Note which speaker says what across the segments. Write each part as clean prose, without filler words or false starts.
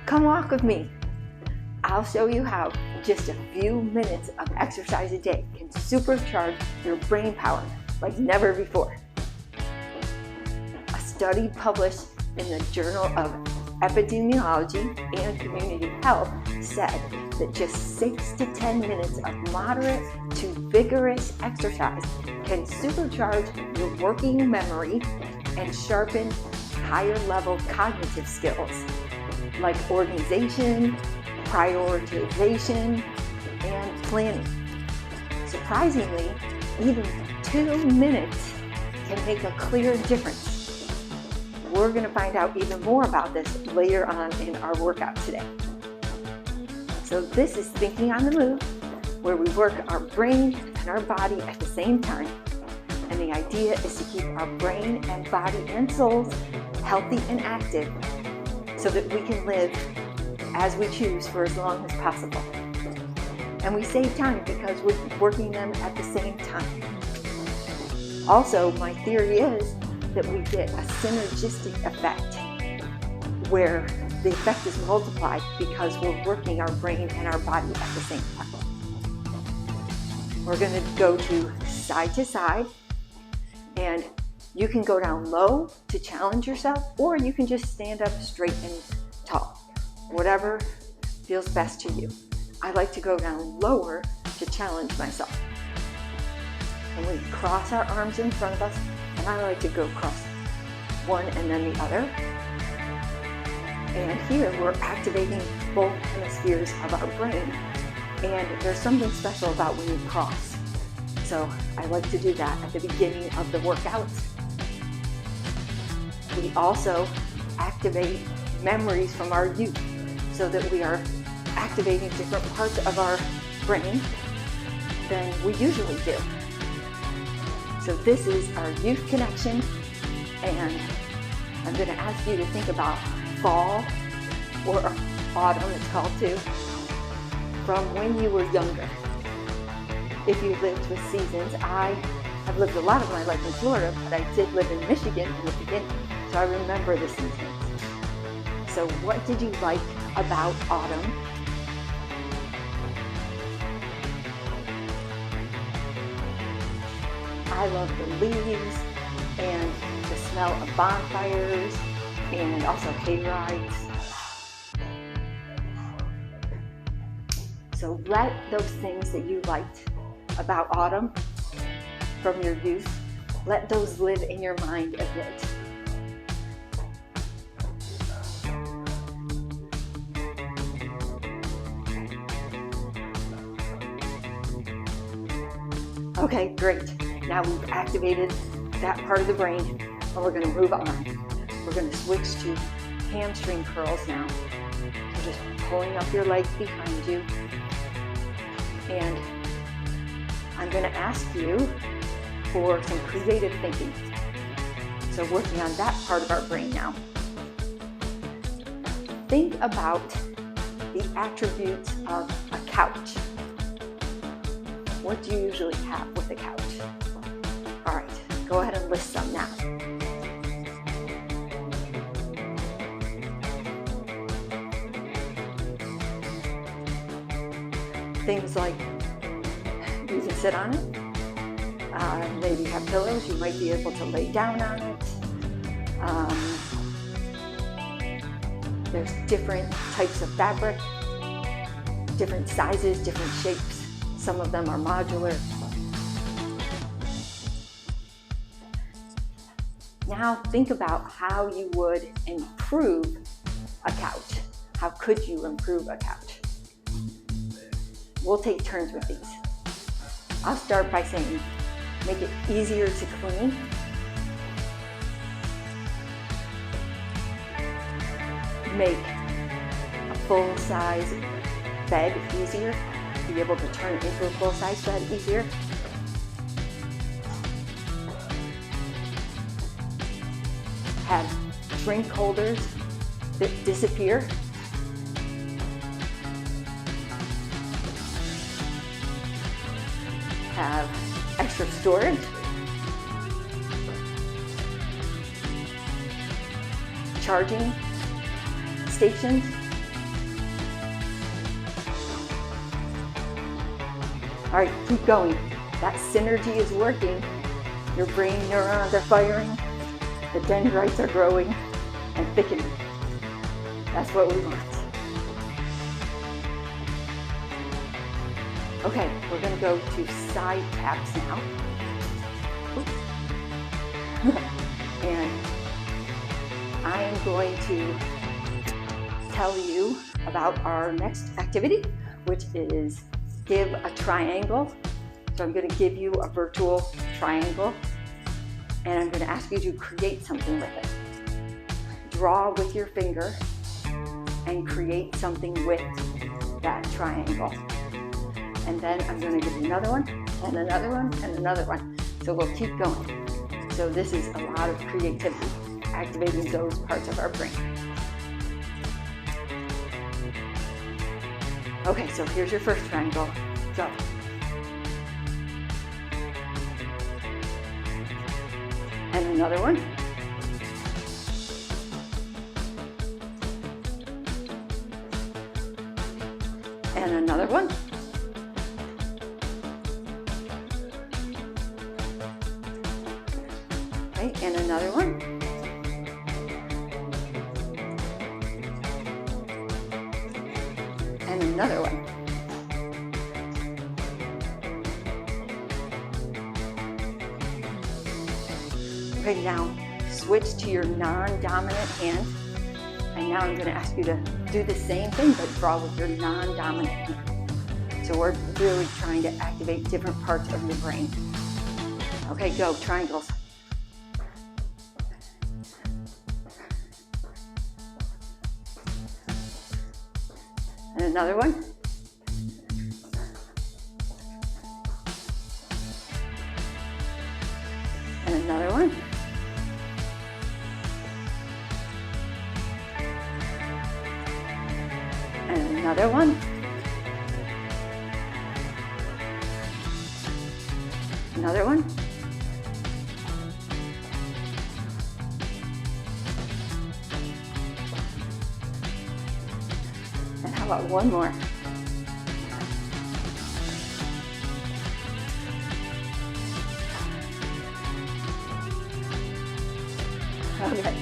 Speaker 1: Come walk with me. I'll show you how just a few minutes of exercise a day can supercharge your brain power like never before. A study published in the Journal of Epidemiology and Community Health said that just 6 to 10 minutes of moderate to vigorous exercise can supercharge your working memory and sharpen higher level cognitive skills like organization, prioritization, and planning. Surprisingly, even 2 minutes can make a clear difference. We're going to find out even more about this later on in our workout today. So this is Thinking on the Move, where we work our brain and our body at the same time. And the idea is to keep our brain and body and souls healthy and active so that we can live as we choose for as long as possible. And we save time because we're working them at the same time. Also, my theory is that we get a synergistic effect where the effect is multiplied because we're working our brain and our body at the same time. We're going to go to side, and you can go down low to challenge yourself, or you can just stand up straight and tall, whatever feels best to you. I like to go down lower to challenge myself. And we cross our arms in front of us, and I like to go cross one and then the other. And here we're activating both hemispheres of our brain. And there's something special about when you cross. So I like to do that at the beginning of the workout. We also activate memories from our youth so that we are activating different parts of our brain than we usually do. So this is our youth connection, and I'm going to ask you to think about fall, or autumn it's called too, from when you were younger. If you lived with seasons, I have lived a lot of my life in Florida, but I did live in Michigan in the beginning, so I remember the seasons. So what did you like about autumn? I love the leaves and the smell of bonfires and also hay rides. So let those things that you liked about autumn from your youth, let those live in your mind a bit. Okay, great. Now we've activated that part of the brain, and we're going to move on. We're going to switch to hamstring curls now. So just pulling up your legs behind you. And I'm going to ask you for some creative thinking. So working on that part of our brain now. Think about the attributes of a couch. What do you usually have with a couch? All right, go ahead and list some now. Things like you can sit on it. Maybe you have pillows, you might be able to lay down on it. There's different types of fabric, different sizes, different shapes. Some of them are modular. Now think about how you would improve a couch. How could you improve a couch? We'll take turns with these. I'll start by saying, make it easier to clean. Make a full-size bed easier. Be able to turn it into a full-size bed easier. Have drink holders that disappear. Have extra storage. Charging stations All right, keep going. That synergy is working. Your brain neurons are firing. The dendrites are growing and thickening. That's what we want. Okay, we're going to go to side taps now. And I am going to tell you about our next activity, which is give a triangle. So I'm going to give you a virtual triangle, and I'm going to ask you to create something with it. Draw with your finger and create something with that triangle. And then I'm going to give you another one, and another one, and another one. So we'll keep going. So this is a lot of creativity, activating those parts of our brain. Okay, so here's your first triangle. Go. And another one. And another one. Okay, and another one. And another one. Okay, now switch to your non-dominant hand. And now I'm going to ask you to do the same thing, but draw with your non-dominant hand. So we're really trying to activate different parts of your brain. Okay, go, triangles. And another one. And another one. And another one. Another one. And how about one more? Okay.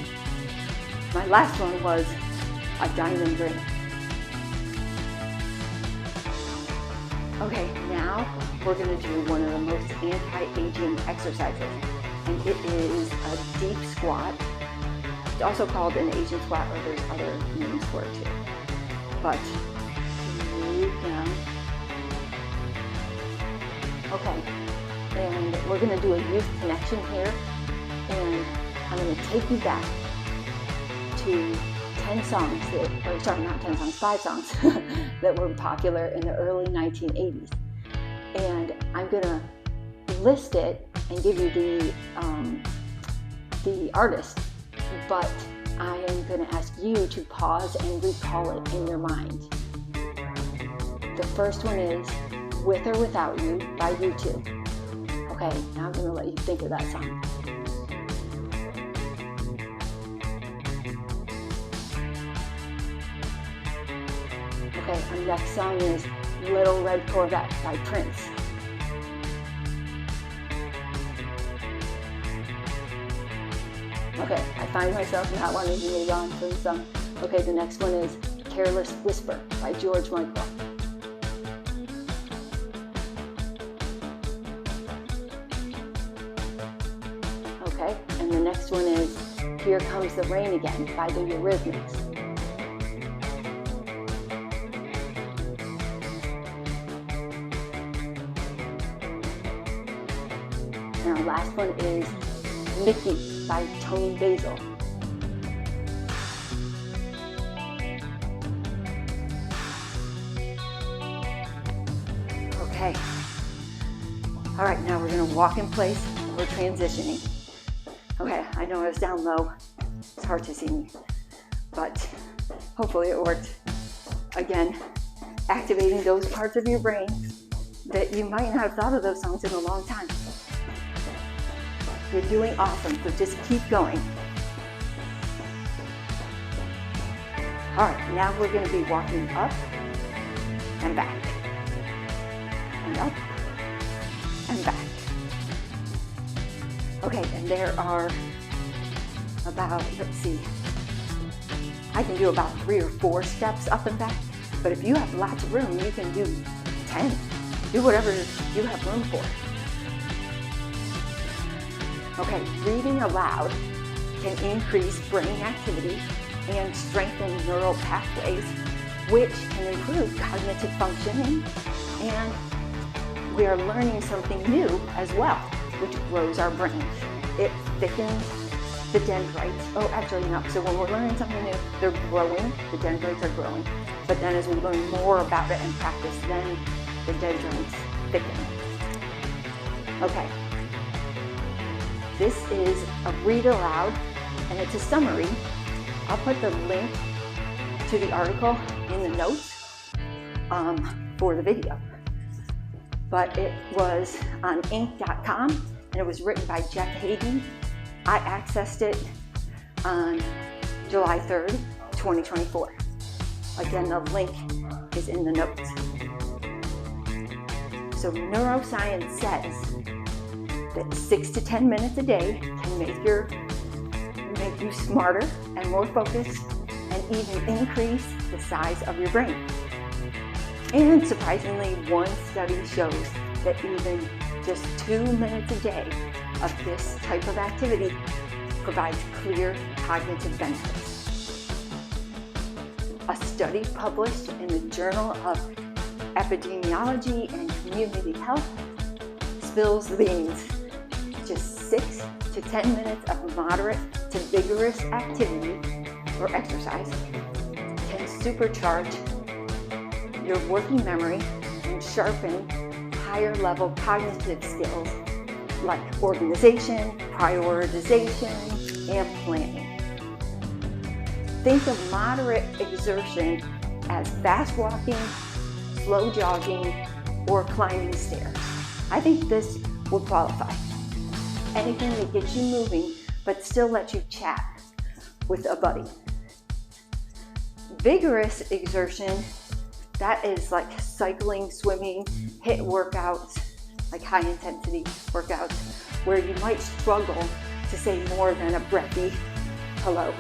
Speaker 1: My last one was a diamond ring. Okay, now we're going to do one of the most anti-aging exercises, and it is a deep squat. It's also called an Asian squat, or there's other names for it too. But move down. Okay, and we're going to do a youth connection here, and I'm going to take you back to 10 songs, not 10 songs, 5 songs that were popular in the early 1980s. And I'm going to list it and give you the artist, but I am going to ask you to pause and recall it in your mind. The first one is With or Without You by U2. Okay, now I'm going to let you think of that song. Okay, our next song is Little Red Corvette by Prince. Okay, I find myself not wanting to move on from the song. Okay, the next one is Careless Whisper by George Michael. Okay, and the next one is Here Comes the Rain Again by the Eurythmics. And our last one is Mickey by Tony Basil. Okay. All right, now we're going to walk in place. We're transitioning. Okay, I know I was down low. It's hard to see me, but hopefully it worked. Again, activating those parts of your brain that you might not have thought of those songs in a long time. You're doing awesome, so just keep going. All right, now we're going to be walking up and back, and up and back. Okay, and there are about, let's see, I can do about 3 or 4 steps up and back, but if you have lots of room, you can do 10. Do whatever you have room for. Okay, reading aloud can increase brain activity and strengthen neural pathways, which can improve cognitive functioning, and we are learning something new as well, which grows our brain. It thickens the dendrites. Oh, actually no. So when we're learning something new, they're growing, the dendrites are growing. But then as we learn more about it and practice, then the dendrites thicken. Okay. This is a read aloud, and it's a summary. I'll put the link to the article in the notes for the video. But it was on Inc.com, and it was written by Jeff Hagen. I accessed it on July 3rd, 2024. Again, the link is in the notes. So neuroscience says that 6 to 10 minutes a day can make you smarter and more focused, and even increase the size of your brain. And surprisingly, one study shows that even just 2 minutes a day of this type of activity provides clear cognitive benefits. A study published in the Journal of Epidemiology and Community Health spills the beans. Just 6 to 10 minutes of moderate to vigorous activity or exercise can supercharge your working memory and sharpen higher level cognitive skills like organization, prioritization, and planning. Think of moderate exertion as fast walking, slow jogging, or climbing stairs. I think this would qualify. Anything that gets you moving but still lets you chat with a buddy. Vigorous exertion, that is like cycling, swimming, HIIT workouts, like high intensity workouts, where you might struggle to say more than a breathy hello.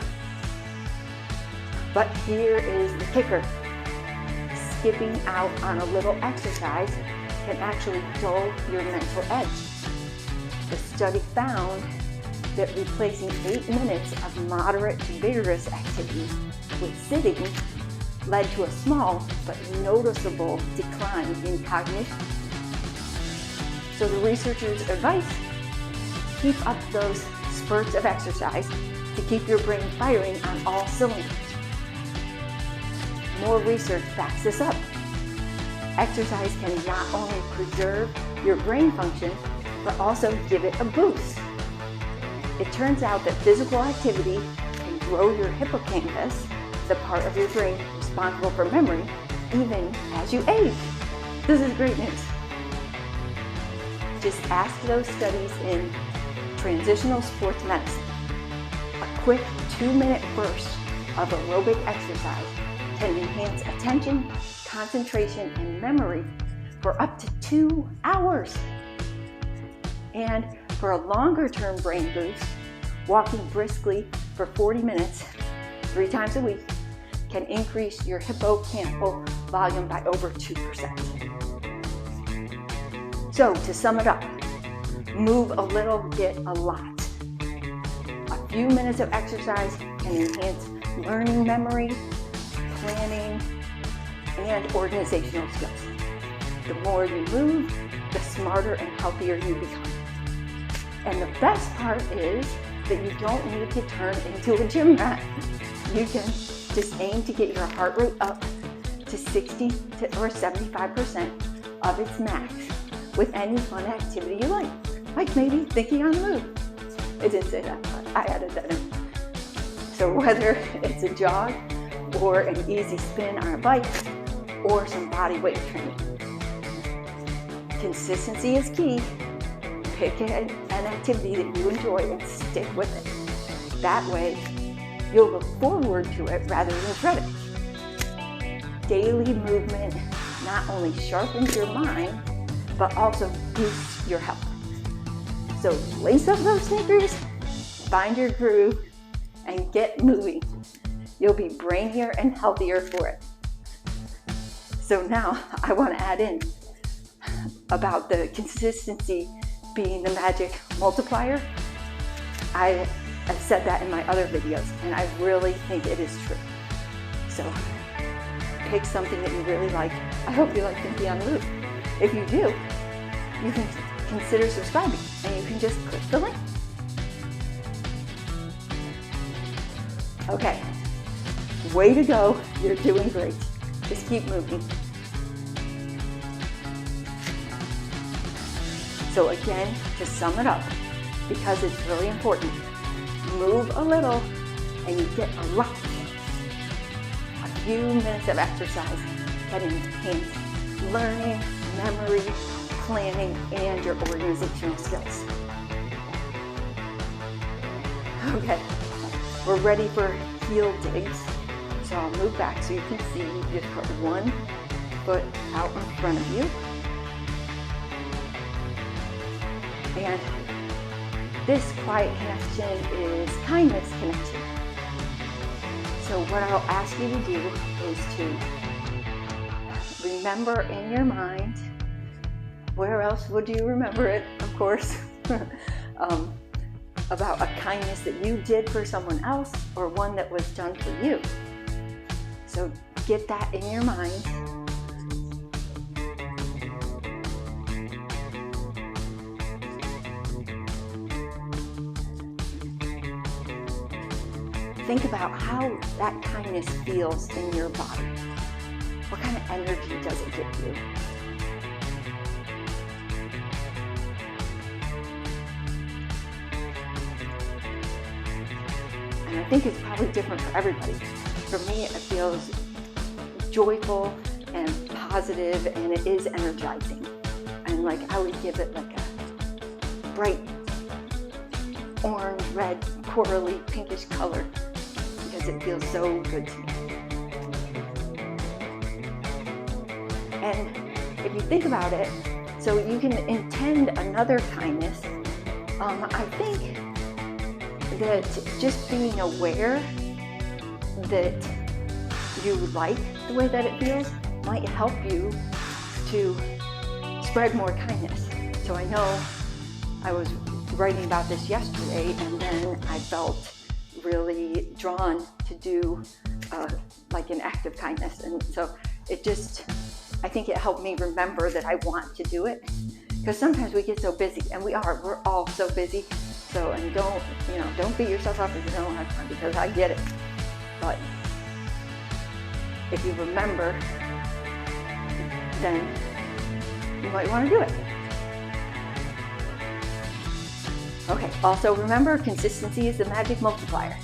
Speaker 1: But here is the kicker. Skipping out on a little exercise can actually dull your mental edge. The study found that replacing 8 minutes of moderate to vigorous activity with sitting led to a small but noticeable decline in cognition. So the researchers' advice: keep up those spurts of exercise to keep your brain firing on all cylinders. More research backs this up. Exercise can not only preserve your brain function, but also give it a boost. It turns out that physical activity can grow your hippocampus, the part of your brain responsible for memory, even as you age. This is great news. Just ask those studies in transitional sports medicine. A quick 2-minute burst of aerobic exercise can enhance attention, concentration, and memory for up to 2 hours. And for a longer-term brain boost, walking briskly for 40 minutes, 3 times a week, can increase your hippocampal volume by over 2%. So to sum it up, move a little, get a lot. A few minutes of exercise can enhance learning, memory, planning, and organizational skills. The more you move, the smarter and healthier you become. And the best part is that you don't need to turn into a gym rat. You can just aim to get your heart rate up to 60 or 75% of its max with any fun activity you like maybe thinking on the move. It didn't say that, but I added that in. So whether it's a jog or an easy spin on a bike or some body weight training, consistency is key. Pick an activity that you enjoy and stick with it. That way, you'll look forward to it rather than dread it. Daily movement not only sharpens your mind, but also boosts your health. So lace up those sneakers, find your groove, and get moving. You'll be brainier and healthier for it. So now I want to add in about the consistency being the magic multiplier. I have said that in my other videos, and I really think it is true. So pick something that you really like. I hope you like Thinking on the Move. If you do, you can consider subscribing, and you can just click the link. Okay, way to go. You're doing great. Just keep moving. So again, to sum it up, because it's really important, move a little and you get a lot. A few minutes of exercise can enhance learning, memory, planning, and your organizational skills. Okay, we're ready for heel digs. So I'll move back so you can see. You just put one foot out in front of you. And this quiet connection is kindness connection. So what I'll ask you to do is to remember in your mind, where else would you remember it, of course, about a kindness that you did for someone else or one that was done for you. So get that in your mind. Think about how that kindness feels in your body. What kind of energy does it give you? And I think it's probably different for everybody. For me, it feels joyful and positive, and it is energizing. And like I would give it like a bright orange, red, corally, pinkish color because it feels so good to me. And if you think about it, so you can intend another kindness. I think that just being aware that you like the way that it feels might help you to spread more kindness. So I know I was writing about this yesterday, and then I felt really drawn to do like an act of kindness. And so it just, I think it helped me remember that I want to do it, because sometimes we get so busy, and we're all so busy. So, and don't beat yourself up if you don't have time, because I get it. But if you remember, then you might want to do it. Okay, also remember, consistency is the magic multiplier.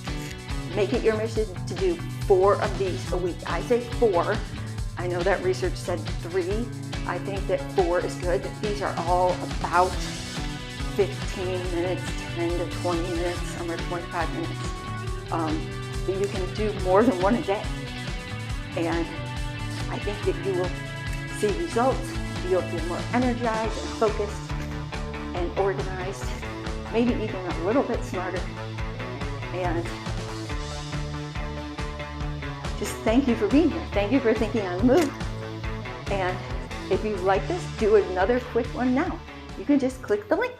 Speaker 1: Make it your mission to do 4 of these a week. I say 4. I know that research said 3. I think that 4 is good. These are all about 15 minutes, 10 to 20 minutes, some are 25 minutes. But you can do more than 1 a day. And I think that you will see results. You'll feel more energized and focused and organized, maybe even a little bit smarter. And just thank you for being here. Thank you for thinking on the move. And if you like this, do another quick one now. You can just click the link.